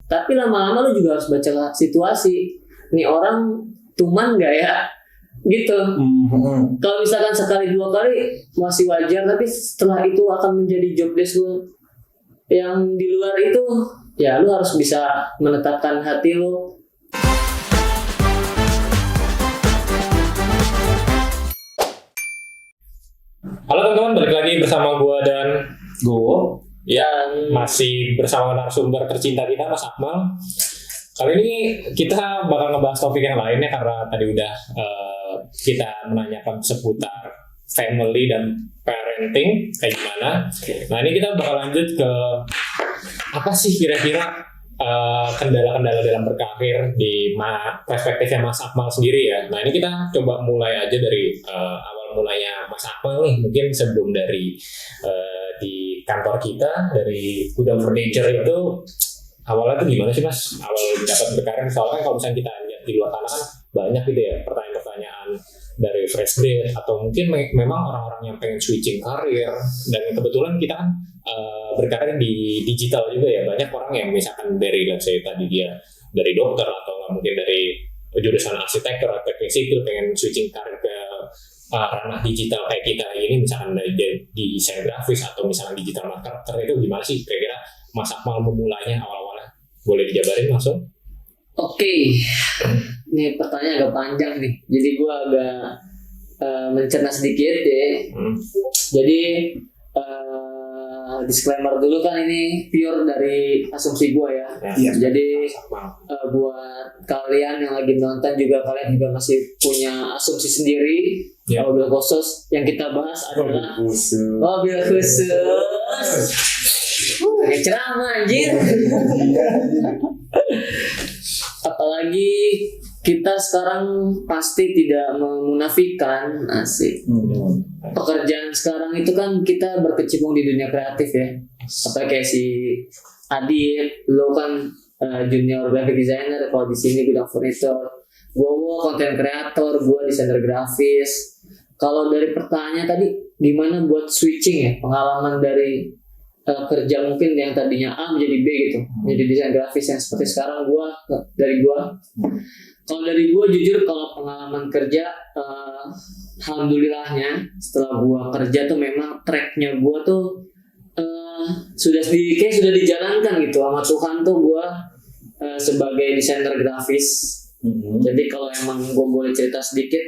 Tapi lama-lama lu juga harus baca situasi. Nih orang tuman nggak ya? Gitu. Kalau misalkan sekali dua kali masih wajar, tapi setelah itu akan menjadi job desk lu yang di luar itu, ya lu harus bisa menetapkan hati lu. Halo teman-teman, balik lagi bersama gua dan Go. yang masih bersama narasumber tercinta kita, Mas Akmal. Kali ini kita bakal ngebahas topik yang lainnya karena tadi udah kita menanyakan seputar family dan parenting kayak gimana. Nah ini kita bakal lanjut ke apa sih kira-kira kendala-kendala dalam berkarir di perspektifnya Mas Akmal sendiri ya. Nah ini kita coba mulai aja dari awal mulanya Mas Akmal nih, mungkin sebelum dari di kantor kita dari gudang furniture itu awalnya tuh gimana sih Mas awal dapat berkarir? Soalnya kan kalau misalnya kita lihat di luar sana kan banyak gitu ya pertanyaan-pertanyaan dari fresh grade atau mungkin memang orang-orang yang pengen switching karir, dan kebetulan kita kan berkarir di digital juga ya, banyak orang yang misalkan dari let's say tadi dia dari dokter atau nggak mungkin dari jurusan arsitektur atau teknik sipil pengen switching karir ke ranah digital kayak kita ini, misalkan dari di desain grafis atau misalkan digital marketer, itu gimana sih kira-kira Mas Akmal memulainya awal-awalnya? Boleh dijabarin langsung? Oke. Ini pertanyaan agak panjang nih, jadi gue agak mencerna sedikit ya. Jadi disclaimer dulu kan, ini pure dari asumsi gue ya. Jadi buat kalian yang lagi nonton juga, kalian juga masih punya asumsi sendiri. Mobil khusus yang kita bahas adalah mobil khusus. Kayak ceramah anjir. Apalagi kita sekarang pasti tidak memunafikan, asik. Pekerjaan sekarang itu kan kita berkecimpung di dunia kreatif ya. Apa kayak si Adit, lo kan junior graphic designer, kalau di sini gudang furniture. Gue content creator, gue desainer grafis. Kalau dari pertanyaan tadi, gimana buat switching ya, pengalaman dari kerja mungkin yang tadinya A menjadi B gitu, menjadi desain grafis yang seperti sekarang dari gue. Kalau dari gue jujur, kalau pengalaman kerja, alhamdulillahnya setelah gue kerja tuh memang tracknya gue tuh sudah dijalankan gitu sama Tuhan tuh. Gue sebagai desainer grafis. Jadi kalau emang gue boleh cerita sedikit,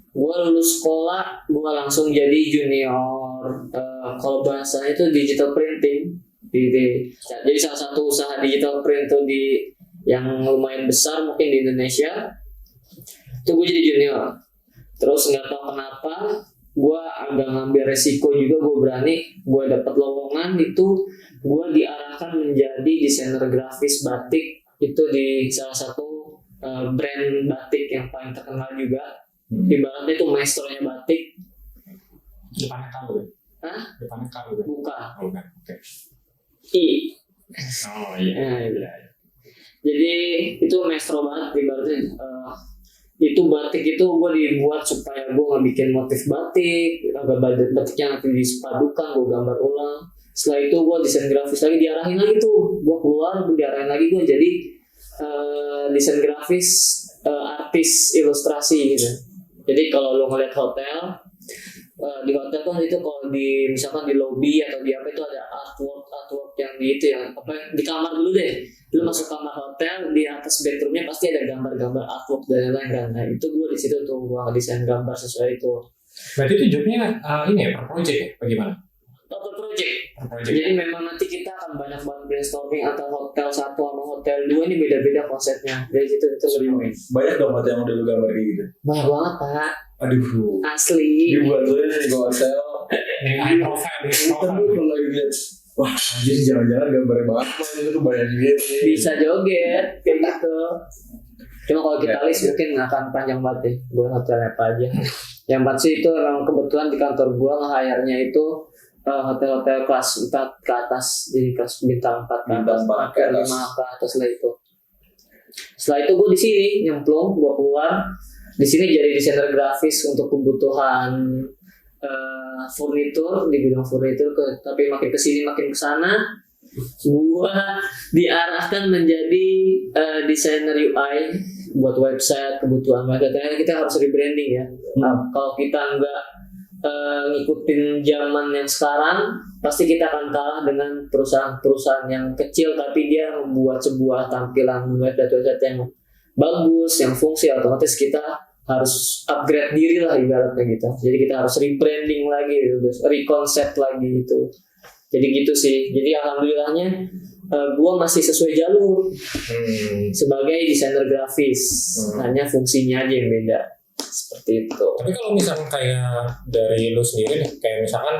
gue lulus sekolah, gue langsung jadi junior. Kalau bahasanya itu digital printing. Jadi salah satu usaha digital print tuh yang lumayan besar mungkin di Indonesia. Itu gue jadi junior. Terus nggak tahu kenapa, gue agak ngambil resiko juga, gue berani, gue dapat lowongan itu, gue diarahkan menjadi desainer grafis batik itu di salah satu brand batik yang paling terkenal juga. Ibaratnya itu maestronya batik. Depannya kalau ya? Hah? Depannya kalau ya? Bukan. Oke. I. Oh iya. Jadi itu maestro banget ibaratnya. Itu batik itu gue dibuat supaya gue nggak bikin motif batik, batiknya nanti dipadukan, gue gambar ulang. Setelah itu gue desain grafis lagi, diarahin lagi tuh, gue keluar, diarahin lagi gue jadi desain grafis, artis ilustrasi gitu. Jadi kalau lo ngeliat hotel, di hotel kan itu kalau di misalkan di lobby atau di apa itu ada artwork yang di itu ya, apa di kamar dulu deh. Lu masuk kamar hotel, di atas bedroomnya pasti ada gambar-gambar artwork dan lain-lain kan. Nah itu gue di situ tuh gue desain gambar sesuai itu. Berarti itu jobnya ini ya, per project ya? Bagaimana? Per project. Jadi memang nanti kita akan banyak banget brainstorming atau hotel 1 sama hotel 2 ini beda-beda konsepnya. Dari situ itu serius. Banyak dong hotel yang udah lu gambar gitu. Banyak banget Pak. Aduh. Asli. Dibuat lu nih di hotel. High profile. Tapi kalau lagi lihat, wah anjir jangan-jangan gambarnya banget mah itu tuh banyak duit. Bisa joget kayak gitu. Cuma kalau kita list mungkin akan panjang banget deh. Gue hotel apa aja. Yang pasti itu emang kebetulan di kantor gue nge-hire-nya itu hotel-hotel kelas 4 ke atas. Jadi kelas bintang 4 ke atas, 5 ke atas lah itu. Setelah itu gue di sini nyemplung, gue keluar. Di sini jadi desainer grafis untuk kebutuhan furnitur di bidang furnitur, tapi makin kesini makin kesana Gua diarahkan menjadi desainer UI buat website, kebutuhan website. Karena kita harus rebranding ya. Nah, kalau kita nggak ngikutin zaman yang sekarang, pasti kita akan kalah dengan perusahaan-perusahaan yang kecil tapi dia membuat sebuah tampilan website yang bagus, yang fungsi. Otomatis kita harus upgrade diri lah ibaratnya gitu. Jadi kita harus rebranding lagi, reconcept lagi gitu. Jadi gitu sih. Jadi alhamdulillahnya gue masih sesuai jalur sebagai desainer grafis. Hanya fungsinya aja yang beda. Seperti itu. Tapi kalau misalkan kayak dari lu sendiri nih, kayak misalkan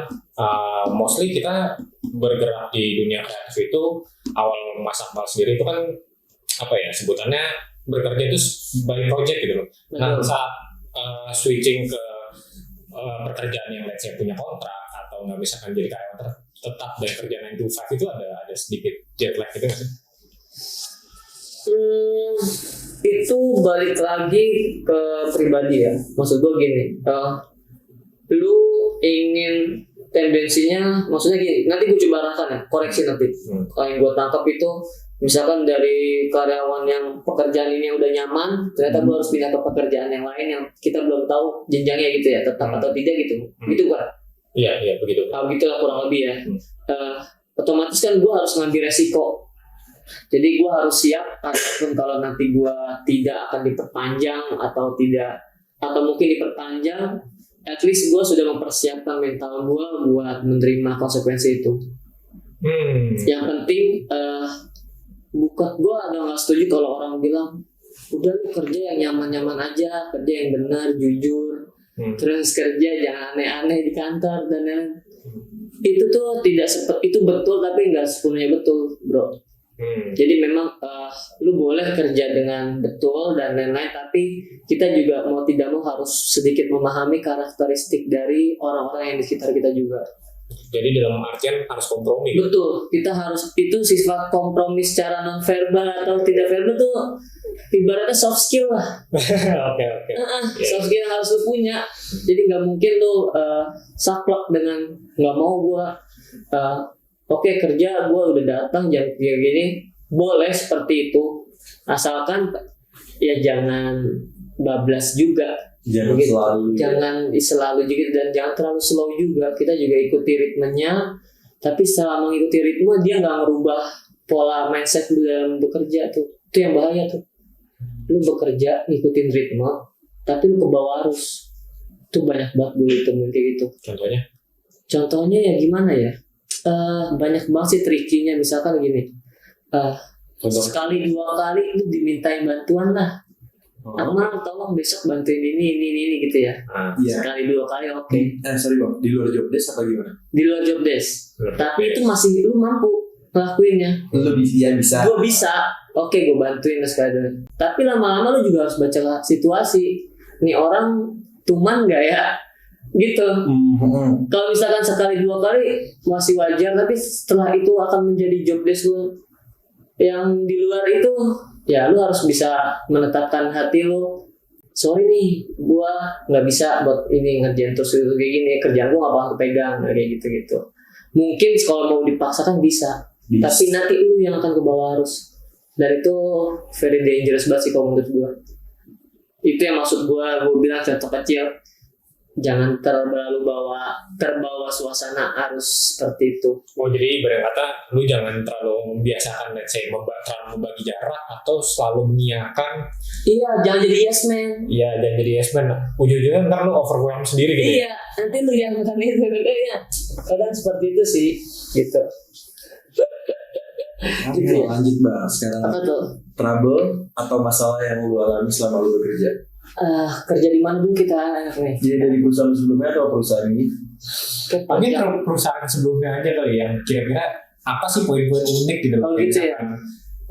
mostly kita bergerak di dunia kreatif itu awal Mas Akmal sendiri itu kan apa ya sebutannya bekerja itu by project gitu loh. Nah saat switching ke pekerjaan yang let's say punya kontrak atau nggak misalkan jadi karyawan tetap dari kerja 9 to 5 itu ada sedikit jet lag gitu nggak sih? Itu balik lagi ke pribadi ya. Maksud gue gini, lu ingin tendensinya, maksudnya gini, nanti gue coba arahkan ya, koreksi nanti. Kalau yang gue tangkap itu, misalkan dari karyawan yang pekerjaan ini udah nyaman, ternyata gue harus pindah ke pekerjaan yang lain yang kita belum tahu jenjangnya gitu ya, tetap atau tidak gitu. Gitu kan? Iya begitu. Begitulah kurang lebih ya. Otomatis kan gue harus ngambil resiko. Jadi gue harus siap, ataupun kalau nanti gue tidak akan diperpanjang atau mungkin diperpanjang, at least gue sudah mempersiapkan mental gue buat menerima konsekuensi itu. Yang penting gue agak nggak setuju kalau orang bilang udah lu kerja yang nyaman-nyaman aja, kerja yang benar, jujur, terus kerja jangan aneh-aneh di kantor dan lain-lain. Itu tuh tidak seperti itu, betul tapi nggak sepenuhnya betul, bro. Jadi memang lu boleh kerja dengan betul dan lain-lain, tapi kita juga mau tidak mau harus sedikit memahami karakteristik dari orang-orang yang di sekitar kita juga. Jadi dalam artian harus kompromi. Betul, kita harus, itu sifat kompromi secara non verbal atau tidak verbal tuh ibaratnya soft skill lah. Oke. Soft skill harus lu punya. Jadi nggak mungkin lu saklek dengan nggak mau gua Oke, kerja gue udah datang jam kayak gini, boleh seperti itu, asalkan ya jangan bablas juga, jangan selalu juga, dan jangan terlalu slow juga. Kita juga ikuti ritmenya, tapi setelah mengikuti ritme dia nggak merubah pola mindset lu dalam bekerja tuh. Itu yang bahaya tuh. Lu bekerja ngikutin ritme, tapi lu ke bawah arus. Itu banyak banget gue temuin kayak gitu. Contohnya ya gimana ya? Banyak banget sih trikinya. Misalkan gini, sekali 2 kali lu dimintain bantuan lah. Akmal tolong besok bantuin ini gitu ya. Sekali 2 kali oke. Sorry bang, di luar job desk apa gimana? Di luar job desk. Tapi itu masih lu mampu ngelakuinnya. Lu bisa. Gue bisa. Oke, gue bantuin sekali. Tapi lama-lama lu juga harus baca situasi. Nih orang tuman nggak ya? Gitu. Kalau misalkan sekali 2 kali masih wajar, tapi setelah itu akan menjadi job desk lu yang di luar itu, ya lu harus bisa menetapkan hati lu. Sorry nih, gua nggak bisa buat ini ngerjain terus kayak gini, kerjaan gua nggak bakal kepegang kayak gitu. Mungkin kalau mau dipaksakan bisa, tapi nanti lu yang akan ke bawah arus. Dan itu very dangerous banget sih kalau menurut gua. Itu yang maksud gua bilang contoh kecil. Jangan terbawa suasana arus seperti itu. Jadi berkata lu jangan terlalu membiasakan let's say terlalu membagi jarak atau selalu mengiyakan. Iya, jangan jadi yes man. Iya, jangan jadi yes man. Ujung-ujungnya ntar lu overwhelm sendiri gitu. Iya, nanti lu yang makan itu ya. Kadang seperti itu sih, gitu. Gitu ya. Lanjut bahas sekarang. Apa tuh? Trouble atau masalah yang lu alami selama lu bekerja? Kerja di mana dulu kita nih? Jadi dari perusahaan sebelumnya atau perusahaan ini? Mungkin perusahaan sebelumnya aja kali yang kira-kira apa sih poin-poin unik di dalam gitu ya?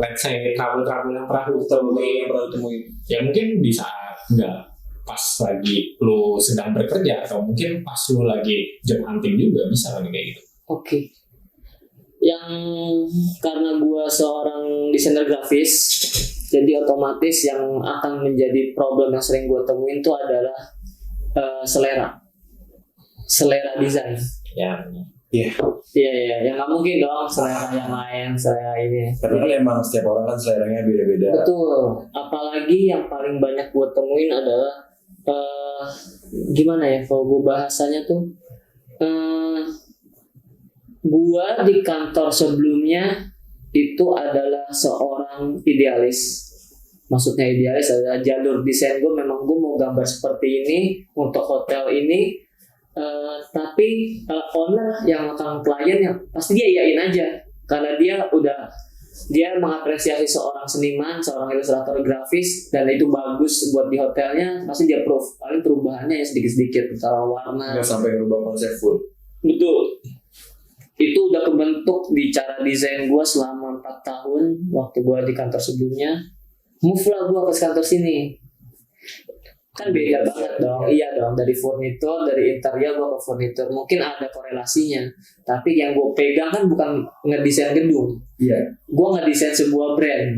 Let's say trouble yang pernah lu temuin. Ya mungkin di saat nggak pas lagi lu sedang bekerja atau mungkin pas lu lagi job hunting juga bisa kan kayak gitu. Oke. Yang karena gua seorang desainer grafis, jadi otomatis yang akan menjadi problem yang sering gue temuin itu adalah selera desain. Ya. Iya, yang nggak mungkin dong selera yang lain, selera ini. Karena kan emang setiap orang kan seleranya beda-beda. Betul. Apalagi yang paling banyak gue temuin adalah gimana ya? Kalau gue bahasanya tuh, gue di kantor sebelumnya itu adalah seorang idealis. Maksudnya idealis adalah jalur desain gue memang gue mau gambar seperti ini untuk hotel ini. Tapi owner yang akan klien yang pasti dia iyain aja karena dia mengapresiasi seorang seniman, seorang ilustrator grafis dan itu bagus buat di hotelnya, pasti dia approve. Paling perubahannya ya sedikit-sedikit misalnya warna. Nggak sampai ngerubah konsep full. Betul. Itu udah kebentuk di cara desain gue selama 4 tahun waktu gue di kantor sebelumnya. Move lah gue ke kantor sini. Kan beda banget dong. Iya dong, dari furnitur, dari interior gue ke furnitur mungkin ada korelasinya, tapi yang gue pegang kan bukan ngedesain gedung. Iya. Gue ngedesain sebuah brand,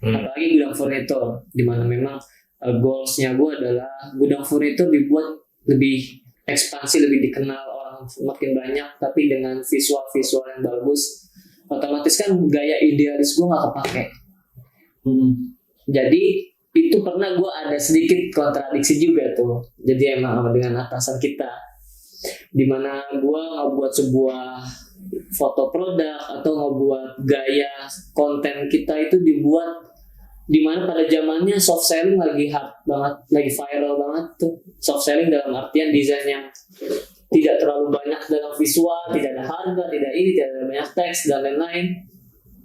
apalagi gudang furnitur, dimana memang goalsnya gue adalah gudang furnitur dibuat lebih ekspansi, lebih dikenal orang makin banyak, tapi dengan visual yang bagus. Otomatis kan gaya idealis gue nggak kepake. Jadi itu pernah gue ada sedikit kontradiksi juga tuh. Jadi emang dengan atasan kita, dimana gue ngebuat sebuah foto produk atau ngebuat gaya konten kita itu dibuat dimana pada zamannya soft selling lagi hard banget, lagi viral banget tuh. Soft selling dalam artian desain yang tidak terlalu banyak dalam visual, tidak ada harga, tidak ada banyak teks dan lain-lain.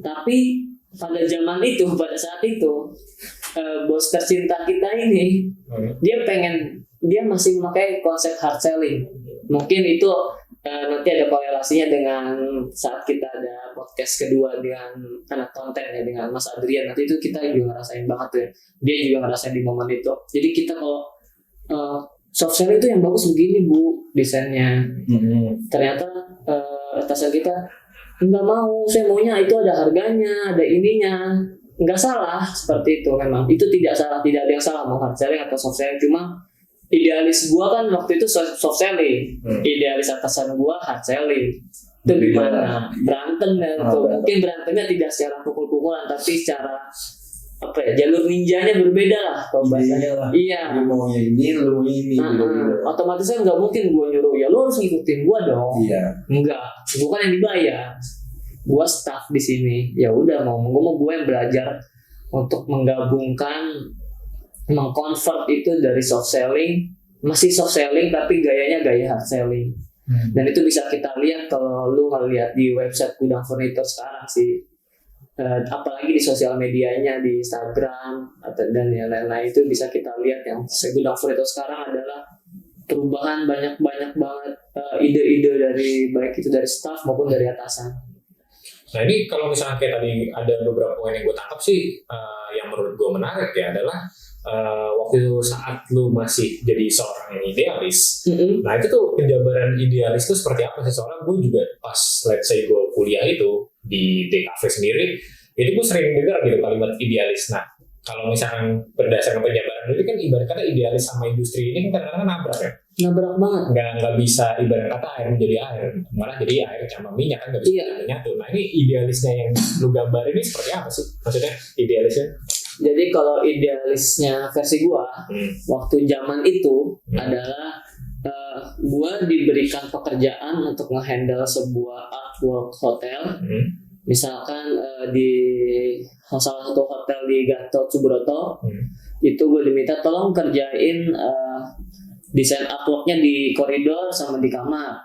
Tapi pada zaman itu, pada saat itu bos tercinta kita ini dia masih memakai konsep hard selling. Mungkin itu nanti ada korelasinya dengan saat kita ada podcast kedua dengan anak konten ya, dengan Mas Adrian. Nanti itu kita juga ngerasain banget tuh ya. Dia juga ngerasain di momen itu. Jadi kita kalau soft selling itu yang bagus begini Bu desainnya. Ternyata atasan kita nggak mau, saya maunya itu ada harganya, ada ininya. Nggak salah seperti itu, memang itu tidak salah, tidak ada yang salah mau hard selling atau soft selling. Cuma idealis gua kan waktu itu soft selling, idealis atasan gua hard selling. Itu gimana berantem ya tuh. Mungkin berantemnya tidak secara pukul-pukulan, tapi secara apa ya, jalur ninjanya berbeda lah kalau bahasanya. Iya. Lu maunya ini, lu maunya ini. Otomatis kan nggak mungkin gua nyuruh ya lu harus ngikutin gua dong. Iya. Enggak, gua kan yang dibayar. Gua staff di sini, ya udah mau gue yang belajar untuk menggabungkan, mengconvert itu dari soft selling, masih soft selling tapi gayanya gaya hard selling. Dan itu bisa kita lihat kalau lu ngeliat di website Gudang Furnitur sekarang sih, apalagi di sosial medianya, di Instagram dan yang lain-lain, itu bisa kita lihat yang Gudang Furnitur sekarang adalah perubahan banyak banget ide-ide dari baik itu dari staff maupun dari atasan. Nah ini kalau misalnya kayak tadi ada beberapa poin yang gue tangkap sih, yang menurut gue menarik ya adalah waktu saat lu masih jadi seorang yang idealis. Nah itu tuh penjabaran idealis itu seperti apa sih? Soalnya gue juga pas let's say gue kuliah itu di DKV sendiri, itu gue sering dengar gitu kalimat idealis. Nah kalau misalkan berdasarkan penjabaran itu kan ibarat kata idealis sama industri ini kan kadang-kadang nabrak ya. Nabrak banget. Nggak bisa ibarat kata air menjadi air, malah jadi air sama minyak kan nggak bisa menyatu. Nah ini idealisnya yang lu gambar ini seperti apa sih? Maksudnya idealisnya? Jadi kalau idealisnya versi gua waktu zaman itu adalah gua diberikan pekerjaan untuk ngehandle sebuah artwork hotel. Misalkan di salah satu hotel di Gatot Subroto, itu gue diminta tolong kerjain desain artworknya di koridor sama di kamar.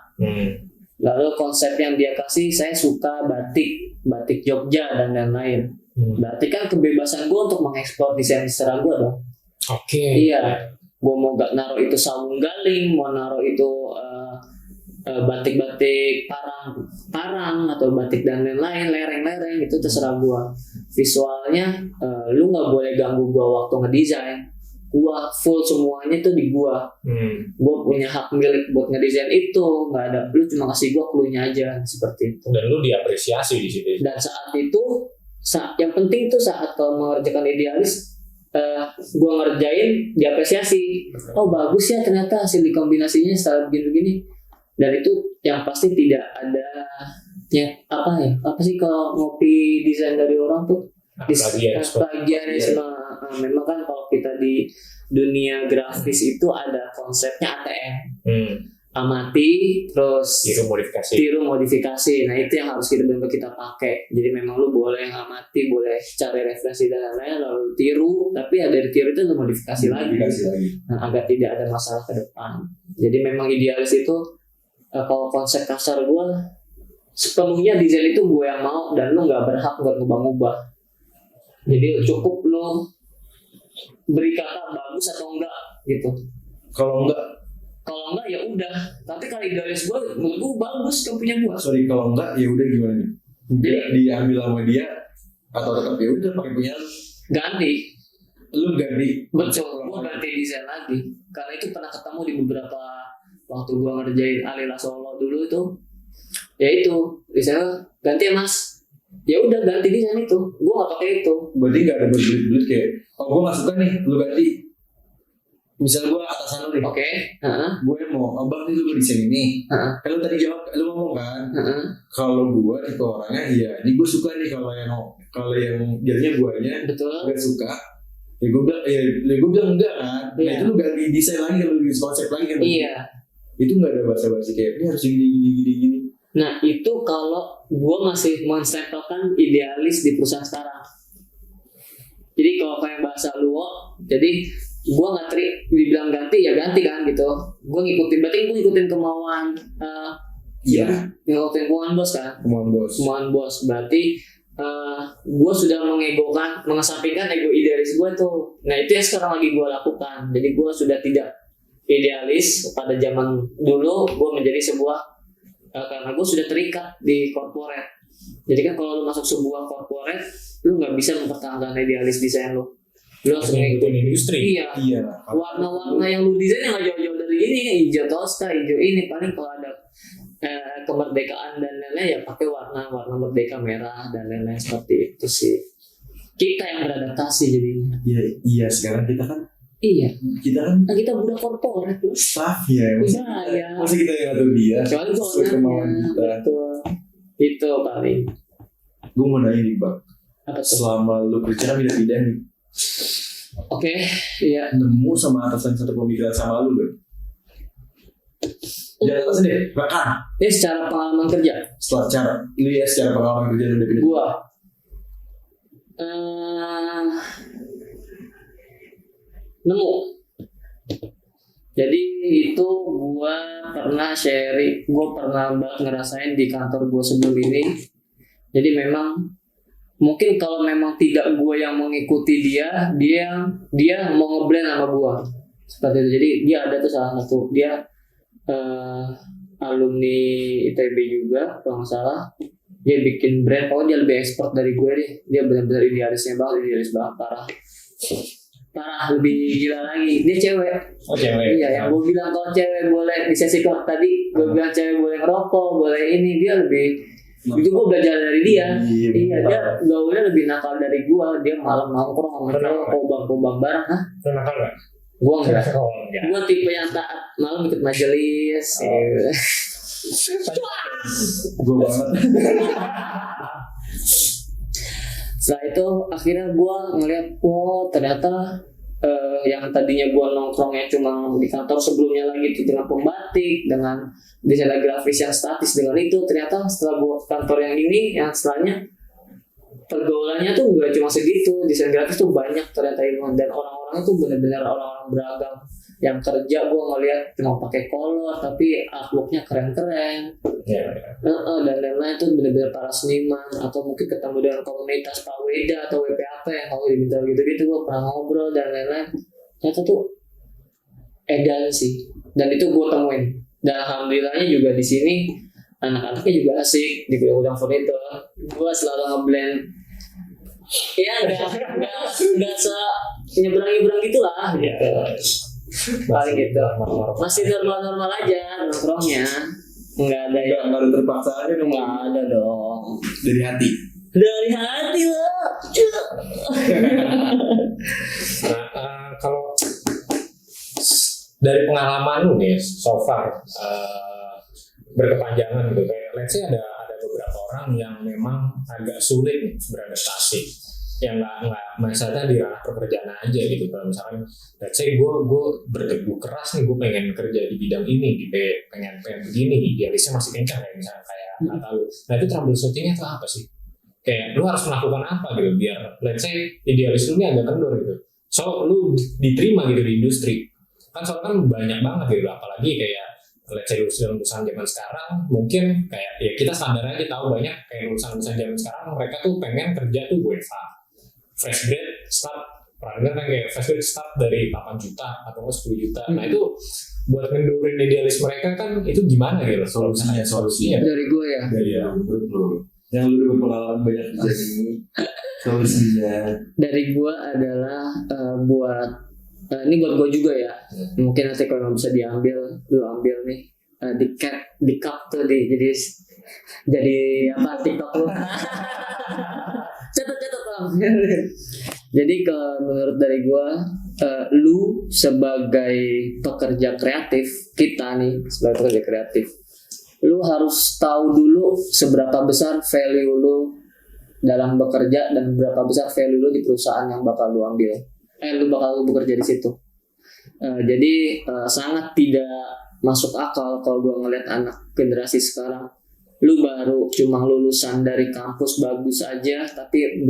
Lalu konsep yang dia kasih, saya suka batik Jogja dan lain-lain. Berarti kan kebebasan gue untuk mengeksplor desain terserah gue dong. Iya, gue mau gak naruh itu sawung galing, mau naruh itu batik-batik parang atau batik dan lain-lain, lereng-lereng, itu terserah gua. Visualnya lu nggak boleh ganggu gua waktu ngedesain. Gua full semuanya tuh di gua. Gua punya hak milik buat ngedesain itu, nggak ada, lu cuma kasih gua clue-nya aja seperti itu. Dan lu diapresiasi di situ. Dan saat itu yang penting tuh saat kalau mengerjakan idealis, gua ngerjain diapresiasi. Oh bagus ya ternyata hasil dikombinasinya setelah begini-begini. dan itu yang pasti tidak ada ya apa sih kalau ngopi desain dari orang tuh plagiarisme. Memang kan kalau kita di dunia grafis itu ada konsepnya ATM, amati terus tiru modifikasi. Nah itu yang harus kita pakai. Jadi memang lu boleh ngamati, boleh cari referensi dan lain-lain, lalu tiru, tapi ya dari tiru itu lu modifikasi lagi. Nah, agar tidak ada masalah ke depan. Jadi memang idealis itu kalau konsep kasar gue, sepenuhnya desain itu gue yang mau dan lu nggak berhak buat ngubah-ngubah. Jadi cukup lu beri kata bagus atau enggak gitu. Kalau enggak ya udah. Tapi kalau idealis gue, menurut gue bagus kan punya gue. Sorry, kalau enggak ya udah gimana nih? Dia diambil sama dia atau tetap ya udah pakai punya lu? Ganti. Lu ganti. Betul. Gue ganti desain lagi. Karena itu pernah ketemu di beberapa waktu gue ngerjain Alila Solo dulu itu. Ya itu, misalnya ganti ya mas. Ya udah ganti desain itu. Gue nggak pakai itu. Berarti nggak ada berbelit-belit kayak, oh gue nggak suka nih, lu ganti. Misal gue atasan lu nih. Oke. Gue mau, abang nih lu desain ini. Kan lu tadi jawab, lu ngomong kan. Kalau gue tipe orangnya, iya, ini gue suka nih kalau yang jadinya guanya nggak suka. Ya gue bilang enggak kan. Nah itu lu ganti desain lagi, lu ganti konsep lagi kan. Iya. Itu nggak ada basa-basi kayak ini harus gini. Nah itu kalau gue masih menstempelkan idealis di perusahaan sekarang. Jadi kalau kayak bahasa luo, jadi gue nggak dibilang ganti ya ganti kan gitu. Gue ngikutin kemauan. Ngikutin kemauan bos kan. Kemauan bos. Berarti gue sudah mengesampingkan ego idealis gue tuh. Nah itu yang sekarang lagi gue lakukan. Jadi gue sudah tidak idealis pada zaman dulu. Gue menjadi sebuah karena gue sudah terikat di corporate. Jadi kan kalau lu masuk sebuah corporate, lu nggak bisa mempertahankan idealis desain lu. Lu harus ngikutin industri. Iya. Warna-warna yang lu desain yang nggak jauh-jauh dari ini, hijau toska, hijau ini. Paling kalau ada kemerdekaan dan lain-lain ya pakai warna merdeka merah dan lain-lain seperti itu sih. Kita yang beradaptasi jadinya. Iya. Sekarang kita kan. Iya. Kita budak korporat tuh. Staff ya. Masa kita yang ngatur dia. Kecuali kemauan kita. Itu paling. Gue mau nanya nih Bang. Selama lu kerja pindah-pindah nih. Oke, iya. Nemu sama atasan satu pemikiran sama lu gak? Jangan atasan deh, bahkan. Ini secara pengalaman kerja. Secara pengalaman kerja lu udah pindah. Gua. Nemu. Jadi itu gue pernah ngerasain di kantor gue sebelum ini. Jadi memang mungkin kalau memang tidak gue yang mengikuti dia mau ngeblend sama gue seperti itu. Jadi dia ada tuh salah satu dia alumni ITB juga kalau nggak salah. Dia bikin brand, pokoknya dia lebih expert dari gue deh. Dia benar-benar idealis banget parah, lebih gila lagi. Dia cewek. Oh cewek. Iya, yang gue bilang kalau cewek boleh di sesi tadi, gue bilang cewek boleh ngerokok, boleh ini, dia lebih. Itu gue belajar dari dia. Iya, dia gaulnya lebih nakal dari gue. Dia malam nongkrong sama kobang bareng. Hah? Nakal nggak? Gue enggak. Gue tipe yang taat malam ikut majelis. Gue banget. Setelah itu akhirnya gue ngeliat, ternyata yang tadinya gue nongkrongnya cuma di kantor sebelumnya lagi itu dengan pembatik, dengan desain grafis yang statis, dengan itu ternyata setelah gue kantor yang ini, yang setelahnya pergaulannya tuh gak cuma segitu. Desain grafis tuh banyak ternyata ilmu, dan orang-orangnya tuh benar-benar orang-orang beragam. Yang kerja gue ngeliat cuma pakai kolor tapi artworknya keren-keren. Dan lain-lain tuh benar-benar para seniman, atau mungkin ketemu dengan komunitas Pak Weda atau WPAP yang kalau diminta gitu-gitu. Gue pernah ngobrol dan lain-lain. Ternyata tuh edan sih, dan itu gue temuin. Dan alhamdulillahnya juga di sini anak-anaknya juga asik di bidang furnitur. Gue selalu ngeblend. Ya nggak nyebrang gitulah gitu. Paling gitu. Masih normal aja nongkrongnya. Nggak ada yang terpaksa aja dong. Nggak ada dong. Dari hati lah. Nah, kalau dari pengalaman lu nih so far, berkepanjangan gitu. Kayak let's say ada beberapa orang yang memang agak sulit nih beradaptasi, yang nggak misalnya di ranah pekerjaan aja gitu. Kalau misalkan let's say gue berteguh keras nih, gue pengen kerja di bidang ini, pengen begini, idealisnya masih kencang kayak misalnya kayak nggak tahu. Nah itu troubleshootingnya itu apa sih? Kayak lu harus melakukan apa gitu biar let's say idealis lu ini agak kendor gitu. So lu diterima gitu di industri. Kan soalnya kan banyak banget gitu, apalagi kayak let's say lulusan zaman sekarang mungkin kayak ya kita standar aja tahu banyak kayak lulusan zaman sekarang mereka tuh pengen kerja tuh WFH, fresh grade start, pernah kan kayak fresh grade start dari 8 juta atau 10 juta. Nah itu buat ngendurin idealis mereka kan itu gimana gitu solusinya dari gue ya. Betul. Yang lu berpengalaman banyak kerja ini solusinya Dari gue adalah ini buat gue juga ya. Mungkin nanti kalau bisa diambil, lu ambil nih di cup tuh jadi apa TikTok lu. Catat Bang. Jadi menurut dari gue, lu sebagai pekerja kreatif, kita nih sebagai pekerja kreatif, lu harus tahu dulu seberapa besar value lu dalam bekerja dan berapa besar value lu di perusahaan yang bakal lu ambil. Lu bakal bekerja di situ. Jadi sangat tidak masuk akal kalau gue ngeliat anak generasi sekarang. Lu baru cuma lulusan dari kampus bagus aja, tapi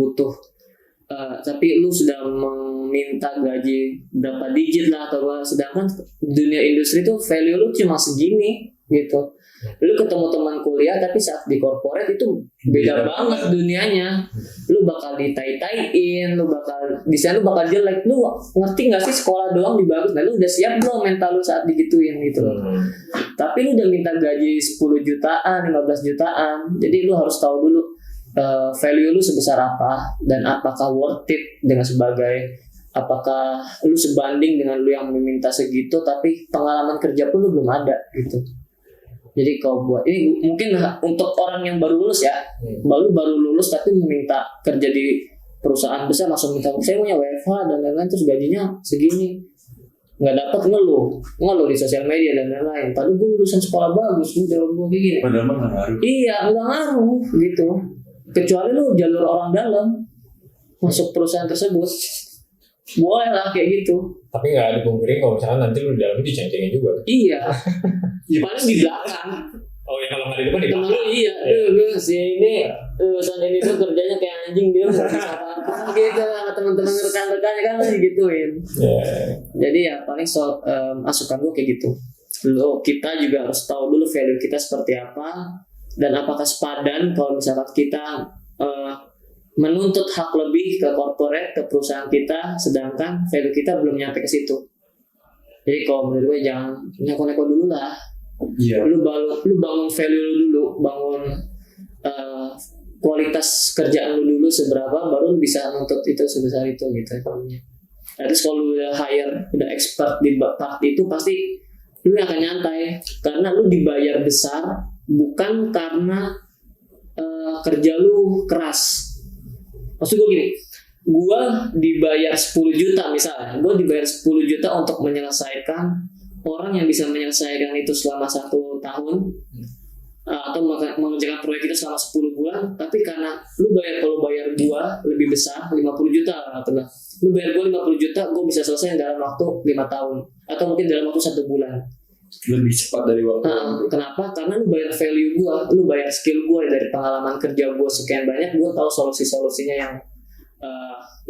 tapi lu sudah meminta gaji berapa digit lah atau apa. Sedangkan dunia industri tuh value lu cuma segini gitu. Lu ketemu teman kuliah tapi saat di corporate itu beda banget dunianya. Lu bakal ditai-taiin, lu bakal jelek. Lu ngerti nggak sih sekolah doang dibagus? Nah lu udah siap belum mental lu saat digituin gitu. Tapi lu udah minta gaji 10 jutaan, 15 jutaan. Jadi lu harus tahu dulu value lu sebesar apa dan apakah worth it dengan sebagai, apakah lu sebanding dengan lu yang meminta segitu tapi pengalaman kerja pun lu belum ada gitu. Jadi kalau buat ini mungkin untuk orang yang baru lulus ya, baru lulus tapi meminta kerja di perusahaan besar, langsung minta saya punya WFH dan lain-lain, terus gajinya segini, nggak dapat ngeluh di sosial media dan lain-lain. Padahal gue lulusan sekolah bagus, gue jawab gue kayak gini. Padahal mah nggak ngaruh. Iya nggak ngaruh gitu. Kecuali lu jalur orang dalam masuk perusahaan tersebut, boleh lah kayak gitu. Tapi nggak dipungkiri kalau misalnya nanti lu di dalam diceng-cengin juga. Iya. Paling di belakang. Oh ya, kalau nggak di depan di belakang. Iya. Lu si ini lulusan ini tuh kerjanya kayak anjing, dia nggak bisa apa-apa gitu sama teman-teman rekan-rekannya kan gituin. Jadi ya paling masukan gue kayak gitu. Kita juga harus tahu dulu value kita seperti apa dan apakah sepadan kalau misalkan kita menuntut hak lebih ke corporate, ke perusahaan kita, sedangkan value kita belum nyampe ke situ. Jadi kalau menurut gue jangan neko-neko dulu lah. Iya. Lu bangun value lu dulu, bangun kualitas kerjaan lu dulu seberapa, baru lu bisa nuntut itu sebesar itu gitu ekonominya. Terus kalau lu udah udah expert di part itu, pasti lu akan nyantai karena lu dibayar besar bukan karena kerja lu keras. Maksud gue gini, gue dibayar 10 juta misalnya, gue dibayar 10 juta untuk menyelesaikan, orang yang bisa menyelesaikan itu selama 1 tahun atau mengerjakan proyek itu selama 10 bulan, tapi karena kalau bayar gue lebih besar 50 juta atau lu bayar gue 50 juta, gue bisa selesai dalam waktu 5 tahun atau mungkin dalam waktu 1 bulan. Lebih cepat dari waktu. Kenapa? Karena lu bayar value gue, lu bayar skill gue dari pengalaman kerja gue sekian banyak, gue tahu solusi-solusinya yang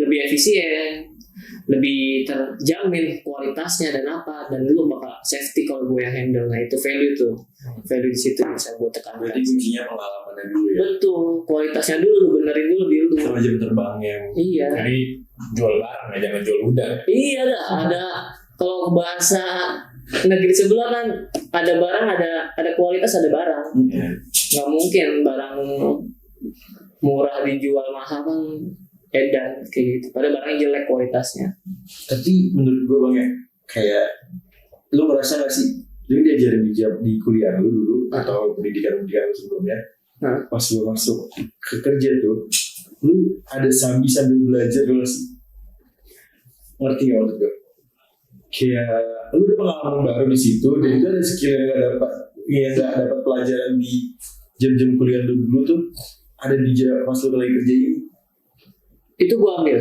lebih efisien, lebih terjamin kualitasnya dan lu bakal safety kalau gue yang handle. Nah itu value di situ bisa gue tekankan. Berarti kuncinya pengalamannya dulu ya. Betul, kualitasnya dulu lu benerin dulu di lu. Sama jam terbangnya. Iya. Jadi jual barang ya, jangan jual udang. Iya ada kalau bahasa negeri sebelah kan ada barang, ada kualitas, ada barang. Nggak mungkin barang murah dijual mahal kan edan kayak gitu. Padahal barangnya jelek kualitasnya. Tapi menurut gue Bang ya, kayak lu ngerasa nggak sih, lu diajarin di kuliah lu dulu atau pendidikan lu sebelumnya, pas lu masuk ke kerja tuh, lu ada sambil belajar lu sih? Ngerti nggak maksud gue? Kayak lu udah pengalaman baru di situ dan itu ada skill yang nggak dapat nggak dapat pelajaran di jam-jam kuliah lu dulu tuh ada di pas lu lagi kerja ini? Itu gue ambil.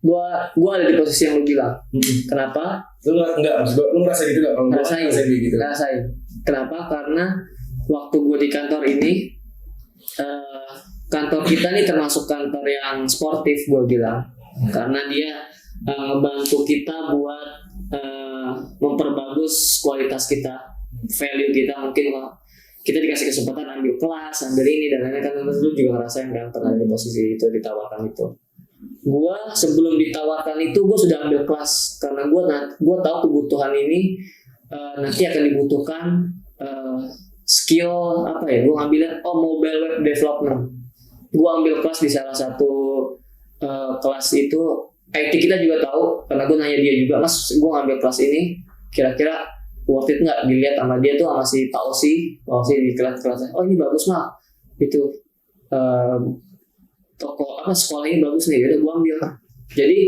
Gue ada di posisi yang lu bilang. Kenapa? Lu nggak maksud gue, lu ngerasa gitu nggak? Kalau gue ngerasain gitu. Ngerasain. Kenapa? Karena waktu gue di kantor ini, kantor kita nih termasuk kantor yang sportif gue bilang, karena dia ngebantu kita buat memperbagus kualitas kita, value kita. Mungkin kita dikasih kesempatan ambil kelas, ambil ini dan lain-lain, kan lu juga ngerasain kan pernah di posisi itu, ditawarkan itu. Gua sebelum ditawarkan itu gue sudah ambil kelas karena gue tahu kebutuhan ini nanti akan dibutuhkan skill apa ya, gue ngambilnya mobile web development. Gue ambil kelas di salah satu kelas itu, IT kita juga tahu karena gue nanya dia juga, mas gue ngambil kelas ini kira-kira worth it nggak dilihat sama dia tuh, sama si Pak Osi di kelas-kelasnya. Oh ini bagus mah, itu toko apa sekolah ini bagus nih, udah gue ambil. Jadi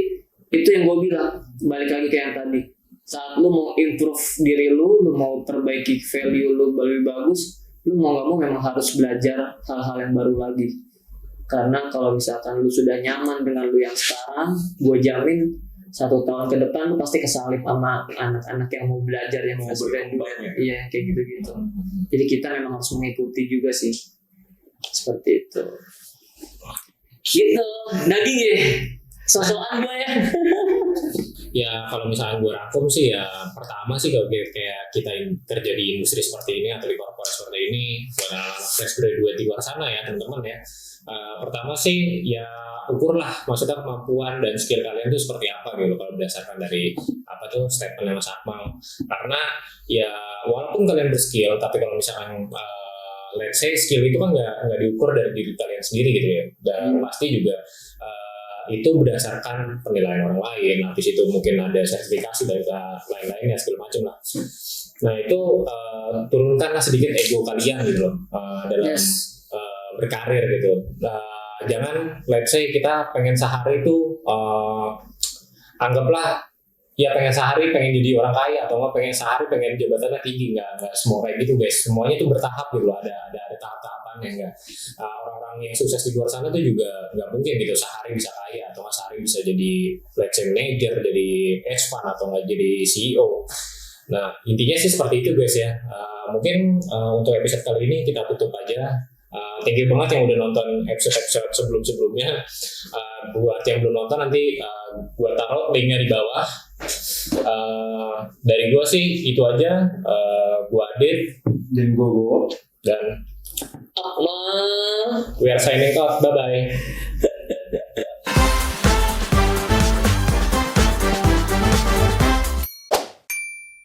itu yang gue bilang, balik lagi ke yang tadi, saat lu mau improve diri lu mau perbaiki value lu lebih bagus, lu mau nggak mau memang harus belajar hal-hal yang baru lagi. Karena kalau misalkan lu sudah nyaman dengan lu yang sekarang, gue jamin 1 tahun ke depan lu pasti kesalip sama anak-anak yang mau belajar, yang mau berkembang. Iya, kayak gitu-gitu. Jadi kita memang harus mengikuti juga sih, seperti itu. Gitu, daging ya, sosokan gue ya. Ya kalau misalnya gue rangkum sih ya, pertama sih kalau kayak kita kerja di industri seperti ini atau di korporat seperti ini, buat anak-anak fresh graduate di luar sana ya teman-teman ya. Pertama sih ya ukurlah, maksudnya kemampuan dan skill kalian itu seperti apa gitu kalau berdasarkan dari apa tuh statementnya Mas Akmal. Karena ya walaupun kalian berskill, tapi kalau misalkan let's say skill itu kan nggak diukur dari diri kalian sendiri gitu ya, dan pasti juga itu berdasarkan penilaian orang lain. Habis itu mungkin ada sertifikasi dari lain-lainnya segala macam lah. Nah itu turunkanlah sedikit ego kalian gitu loh dalam berkarir gitu. Jangan let's say kita pengen sehari itu anggaplah ya pengen sehari pengen jadi orang kaya, atau nggak pengen sehari pengen jabatannya tinggi. Nggak semua kayak gitu guys, semuanya itu bertahap gitu loh, ada tahap-tahapannya. Nggak orang-orang yang sukses di luar sana tuh juga nggak mungkin gitu sehari bisa kaya, atau nggak sehari bisa jadi let's say manager, jadi hedge fund, atau nggak jadi CEO. Nah intinya sih seperti itu guys ya. Mungkin untuk episode kali ini kita tutup aja. Thank you banget yang udah nonton episode sebelum-sebelumnya. Buat yang belum nonton nanti gue taruh linknya di bawah. Dari gue sih itu aja. Gue Adit dan gue dan we are signing out. Bye bye.